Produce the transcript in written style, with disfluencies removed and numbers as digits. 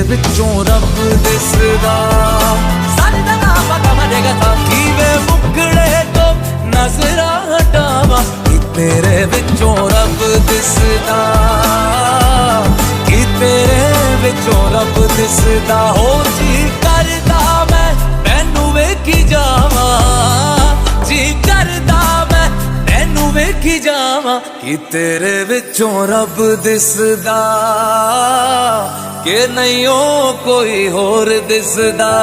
विचों रब दिसदा। सारे दा नाम कमरेगा था कि वे मुकड़े तो नजरा हटावा कि तेरे विचों रब दिसदा, कि तेरे विचों रब दिसदा। हो जी करदा मैं तैनू वेखी जावा, जी करदा मैं तैनू वेखी जावा कि तेरे विचों रब दिसदा, कि नहीं ओ कोई होर दिसदा।